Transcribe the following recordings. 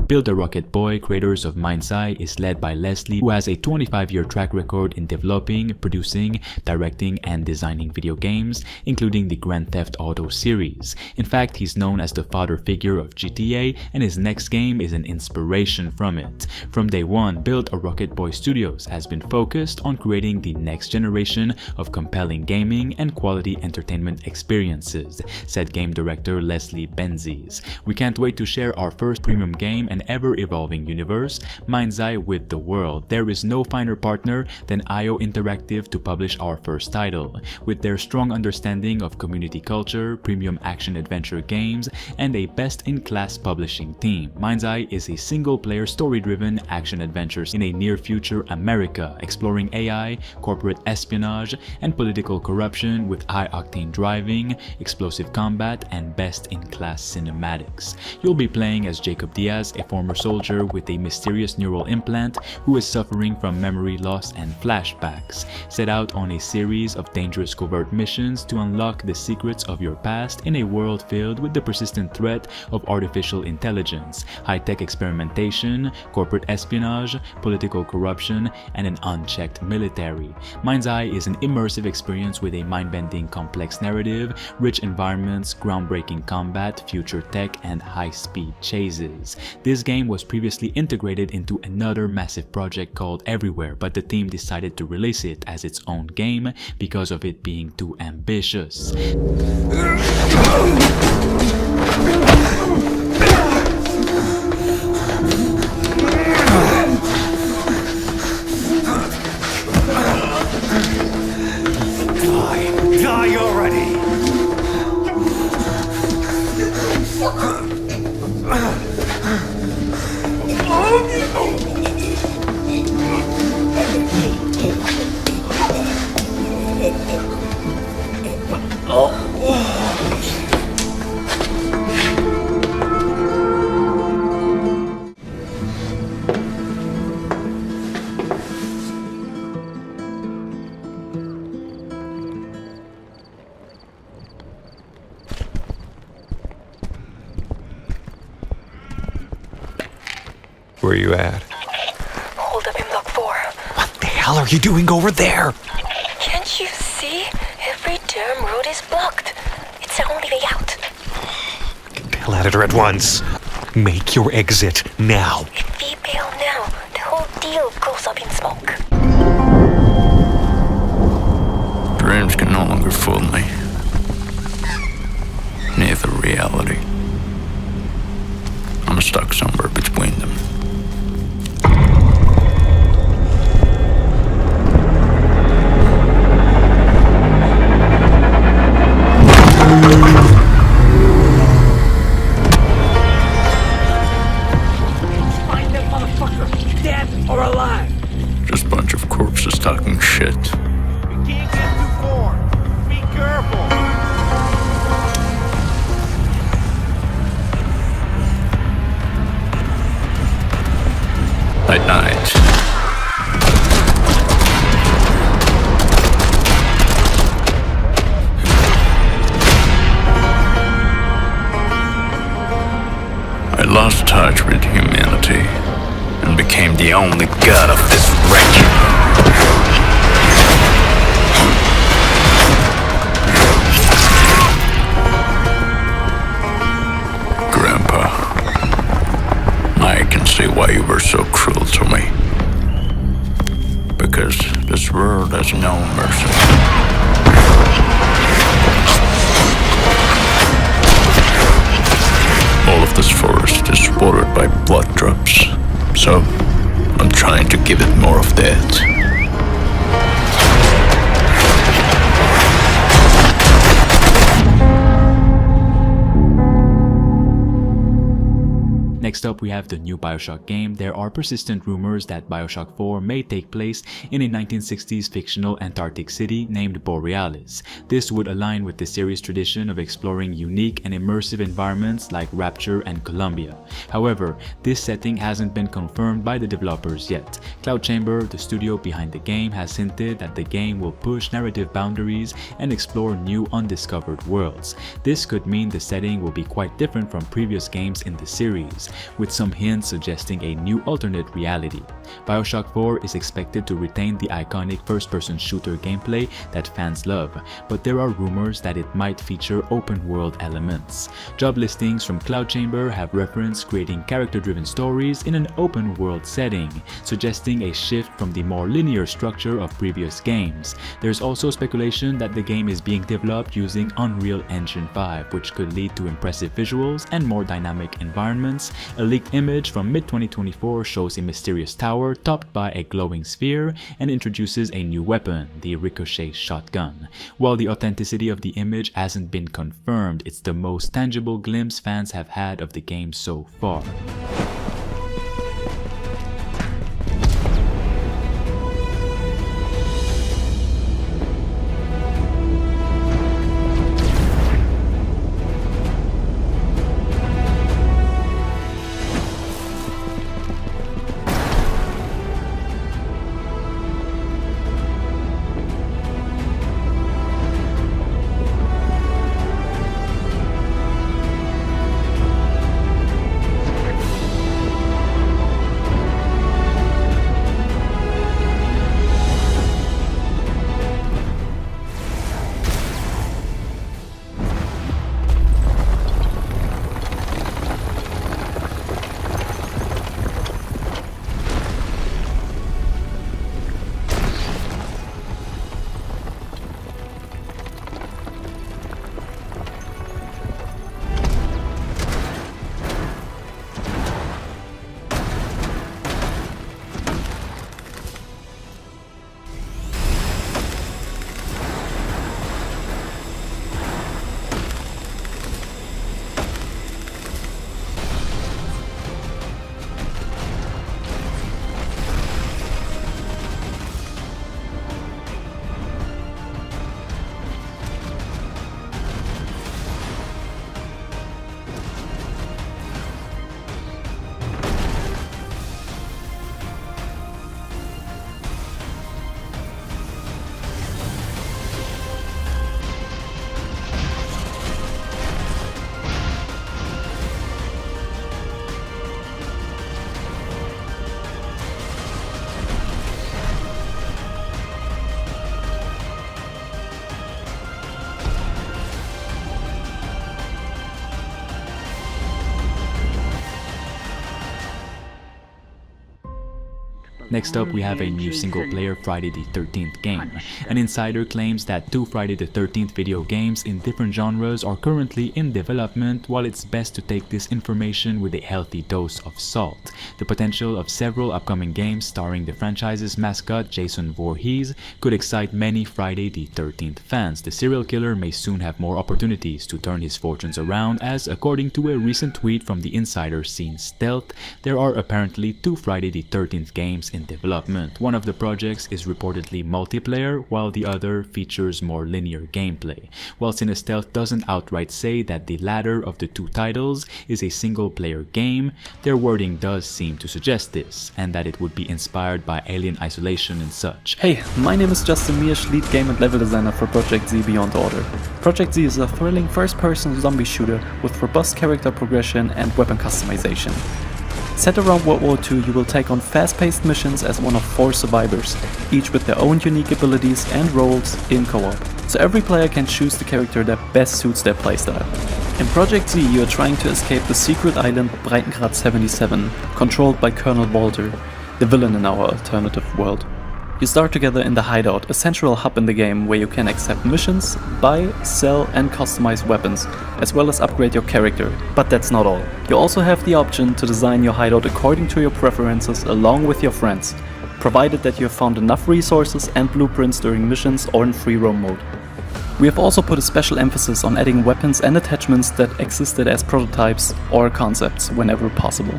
Build a Rocket Boy, creators of Mind's-Eye, is led by Leslie, who has a 25-year track record in developing, producing, directing, and designing video games, including the Grand Theft Auto series. In fact, he's known as the father figure of GTA, and his next game is an inspiration from it. From day one, Build a Rocket Boy Studios has been focused on creating the next generation of compelling gaming and quality entertainment experiences, said game director Leslie Benzies. We can't wait to share our first premium game and ever-evolving universe, Mind's-Eye, with the world. There is no finer partner than IO Interactive to publish our first title. With their strong understanding of community culture, premium action-adventure games, and a best-in-class publishing team, Mind's-Eye is a single-player story-driven action-adventure in a near-future America, exploring AI, corporate espionage, and political corruption with high-octane driving, explosive combat, and best-in-class cinematics. You'll be playing as Jacob Diaz, a former soldier with a mysterious neural implant who is suffering from memory loss and flashbacks. Set out on a series of dangerous covert missions to unlock the secrets of your past in a world filled with the persistent threat of artificial intelligence, high-tech experimentation, corporate espionage, political corruption, and an unchecked military. Mind's-Eye is an immersive experience with a mind-bending complex narrative, rich environments, groundbreaking combat, future tech, and high-speed chases. This game was previously integrated into another massive project called Everywhere, but the team decided to release it as its own game because of it being too ambitious. Die already! Where are you at? Hold up in block 4. What the hell are you doing over there? Can't you see? Every damn road is blocked. It's the only way out. Get the hell out of here at once. Make your exit now. If we bail now, the whole deal goes up in smoke. Dreams can no longer fool me. Neither reality. I'm stuck somewhere between them. Find that motherfucker, dead or alive. Just a bunch of corpses talking shit. You can't get too far. Be careful. At night. I lost touch with humanity and became the only god of this wreck. Grandpa, I can see why you were so cruel to me. Because this world has no mercy. All of this forest is watered by blood drops, so I'm trying to give it more of that. Next up, we have the new Bioshock game. There are persistent rumors that Bioshock 4 may take place in a 1960s fictional Antarctic city named Borealis. This would align with the series' tradition of exploring unique and immersive environments like Rapture and Columbia. However, this setting hasn't been confirmed by the developers yet. Cloud Chamber, the studio behind the game, has hinted that the game will push narrative boundaries and explore new undiscovered worlds. This could mean the setting will be quite different from previous games in the series. with some hints suggesting a new alternate reality. Bioshock 4 is expected to retain the iconic first-person shooter gameplay that fans love, but there are rumors that it might feature open-world elements. Job listings from Cloud Chamber have referenced creating character-driven stories in an open-world setting, suggesting a shift from the more linear structure of previous games. There's also speculation that the game is being developed using Unreal Engine 5, which could lead to impressive visuals and more dynamic environments. A leaked image from mid-2024 shows a mysterious tower topped by a glowing sphere and introduces a new weapon, the Ricochet shotgun. While the authenticity of the image hasn't been confirmed, it's the most tangible glimpse fans have had of the game so far. Next up, we have a new single-player Friday the 13th game. An insider claims that 2 Friday the 13th video games in different genres are currently in development, while it's best to take this information with a healthy dose of salt. The potential of several upcoming games starring the franchise's mascot Jason Voorhees could excite many Friday the 13th fans. The serial killer may soon have more opportunities to turn his fortunes around, as according to a recent tweet from the insider Scene Stealth, there are apparently 2 Friday the 13th games in development. One of the projects is reportedly multiplayer, while the other features more linear gameplay. While Scene Stealth doesn't outright say that the latter of the 2 titles is a single-player game, their wording does seem to suggest this, and that it would be inspired by Alien Isolation and such. Hey, my name is Justin Miersch, lead game and level designer for Projekt Z Beyond Order. Projekt Z is a thrilling first-person zombie shooter with robust character progression and weapon customization. Set around World War II, you will take on fast-paced missions as one of 4 survivors, each with their own unique abilities and roles in co-op, so every player can choose the character that best suits their playstyle. In Projekt Z, you are trying to escape the secret island Breitengrad 77, controlled by Colonel Walter, the villain in our alternative world. You start together in the Hideout, a central hub in the game where you can accept missions, buy, sell and customize weapons, as well as upgrade your character. But that's not all. You also have the option to design your hideout according to your preferences along with your friends, provided that you have found enough resources and blueprints during missions or in free roam mode. We have also put a special emphasis on adding weapons and attachments that existed as prototypes or concepts whenever possible.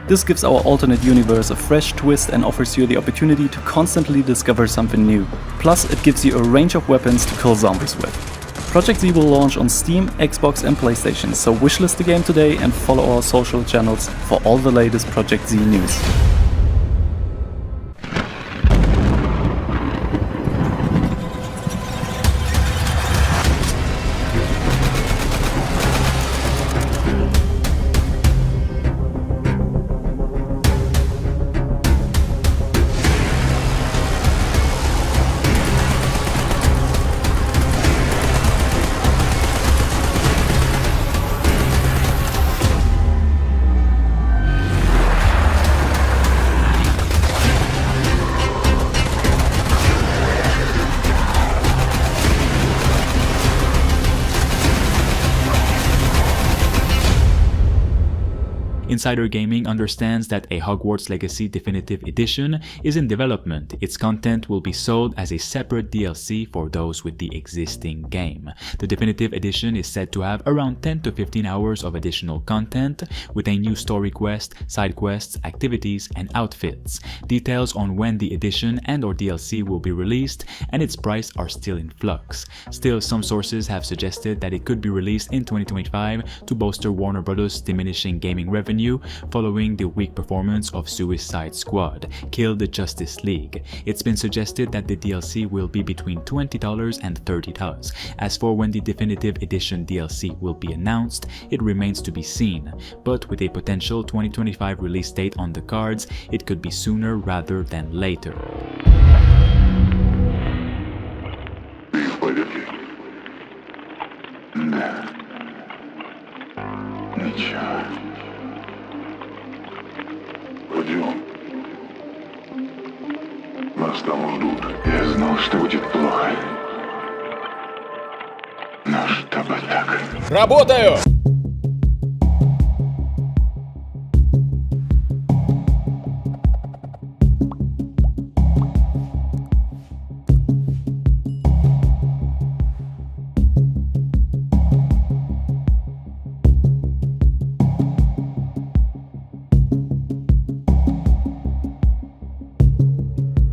This gives our alternate universe a fresh twist and offers you the opportunity to constantly discover something new. Plus, it gives you a range of weapons to kill zombies with. Projekt Z will launch on Steam, Xbox and PlayStation, so wishlist the game today and follow our social channels for all the latest Projekt Z news. Insider Gaming understands that a Hogwarts Legacy Definitive Edition is in development. Its content will be sold as a separate DLC for those with the existing game. The Definitive Edition is said to have around 10 to 15 hours of additional content, with a new story quest, side quests, activities, and outfits. Details on when the edition and/or DLC will be released and its price are still in flux. Still, some sources have suggested that it could be released in 2025 to bolster Warner Bros.' diminishing gaming revenue following the weak performance of Suicide Squad: Kill the Justice League. It's been suggested that the DLC will be between $20 and $30. As for when the Definitive Edition DLC will be announced, it remains to be seen, but with a potential 2025 release date on the cards, it could be sooner rather than later. Да. Ничего. Пойдем. Нас там ждут. Я знал, что будет плохо. Но чтобы так. Работаю!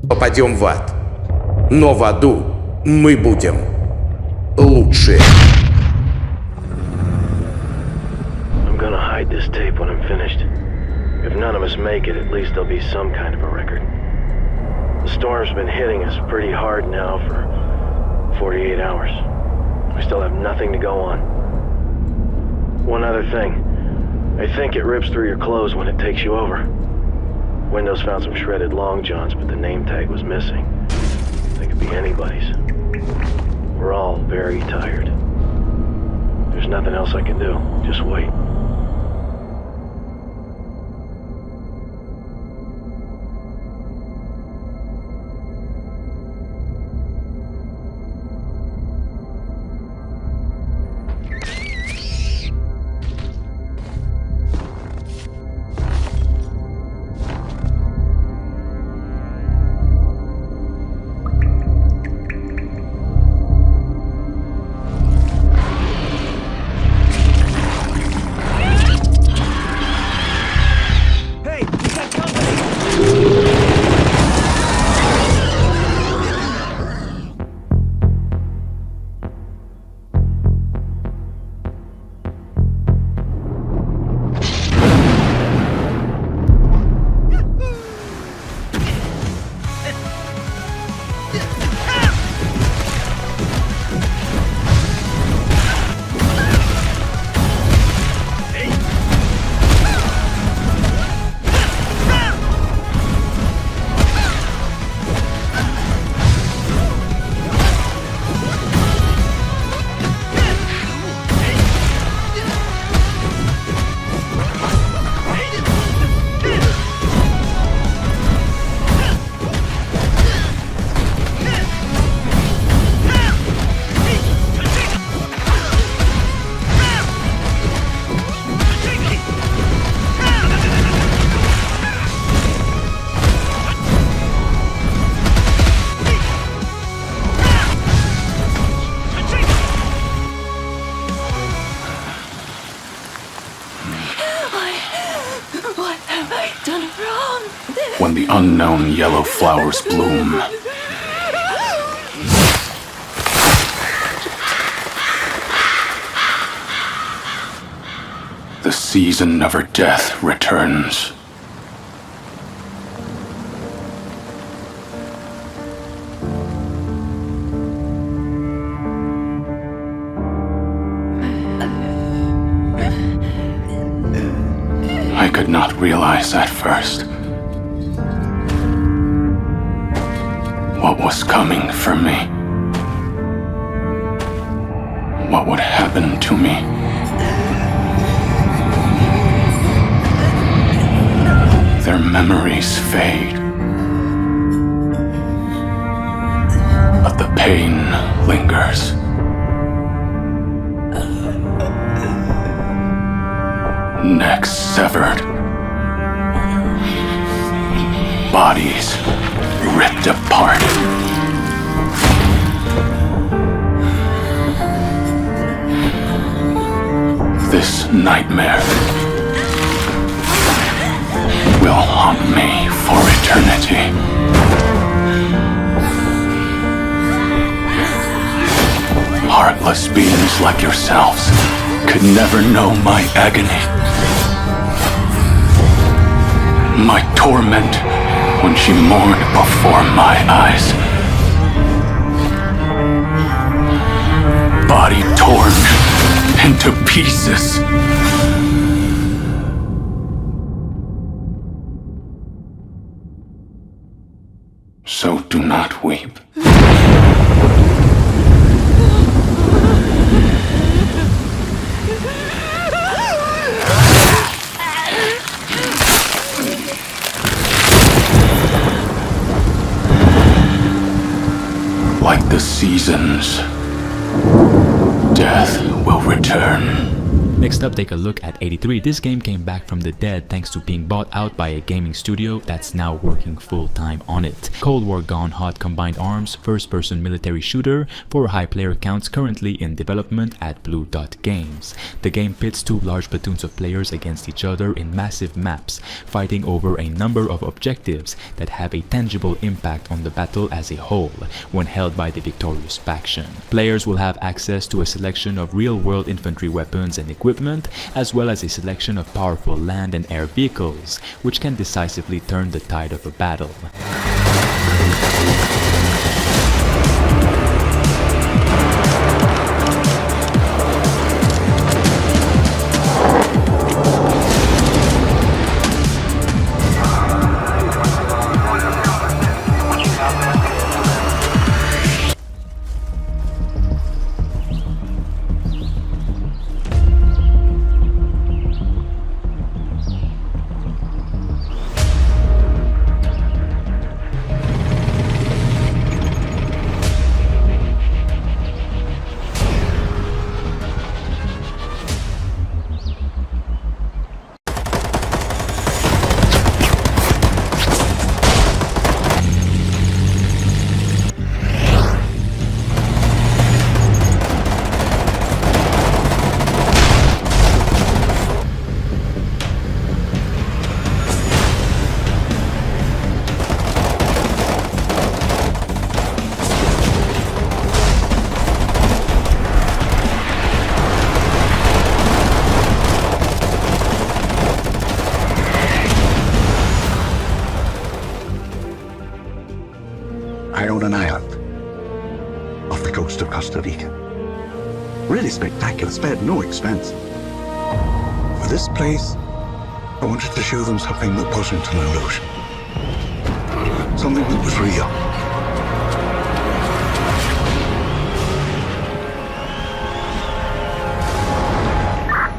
Попадем в ад. Но в аду мы будем лучше. I'm gonna hide this tape when I'm finished. If none of us make it, at least there'll be some kind of a record. The storm's been hitting us pretty hard now for 48 hours. We still have nothing to go on. One other thing. I think it rips through your clothes when it takes you over. Windows found some shredded long johns, but the name tag was missing. They could be anybody's. We're all very tired. There's nothing else I can do. Just wait. When the unknown yellow flowers bloom, the season of her death returns. I could not realize at first what was coming for me, what would happen to me. Their memories fade, but the pain lingers. Necks severed, bodies ripped apart. This nightmare will haunt me for eternity. Heartless beings like yourselves could never know my agony. My torment when she mourned before my eyes. Body torn into pieces. So do not weep. Like the seasons, death will return. Next up, take a look at 83. This game came back from the dead thanks to being bought out by a gaming studio that's now working full-time on it. Cold War Gone Hot combined arms, first-person military shooter for high player counts currently in development at Blue Dot Games. The game pits two large platoons of players against each other in massive maps, fighting over a number of objectives that have a tangible impact on the battle as a whole when held by the victorious faction. Players will have access to a selection of real-world infantry weapons and equipment, as well as a selection of powerful land and air vehicles, which can decisively turn the tide of a battle. I own an island off the coast of Costa Rica. Really spectacular, spared no expense. For this place, I wanted to show them something that wasn't an illusion. Something that was real.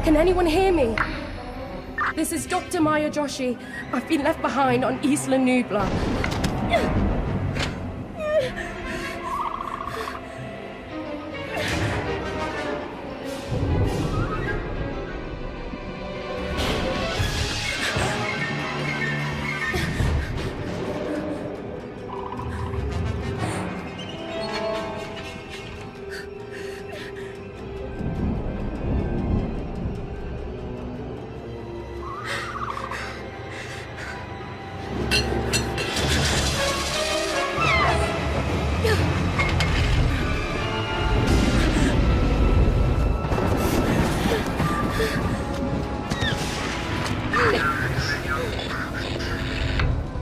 Can anyone hear me? This is Dr. Maya Joshi. I've been left behind on Isla Nubla.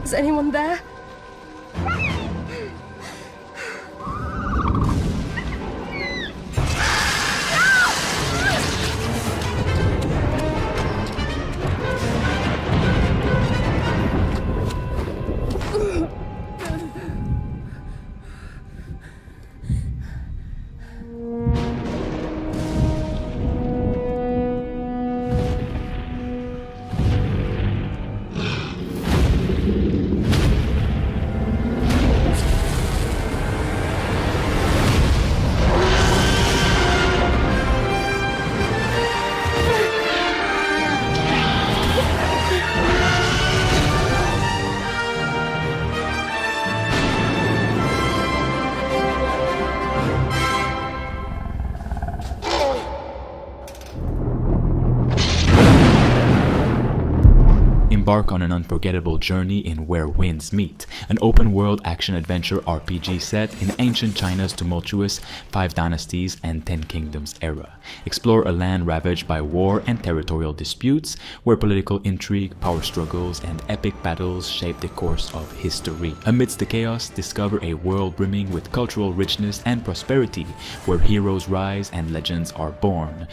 Is anyone there? Embark on an unforgettable journey in Where Winds Meet, an open-world action-adventure RPG set in ancient China's tumultuous 5 Dynasties and 10 Kingdoms era. Explore a land ravaged by war and territorial disputes, where political intrigue, power struggles, and epic battles shape the course of history. Amidst the chaos, discover a world brimming with cultural richness and prosperity, where heroes rise and legends are born.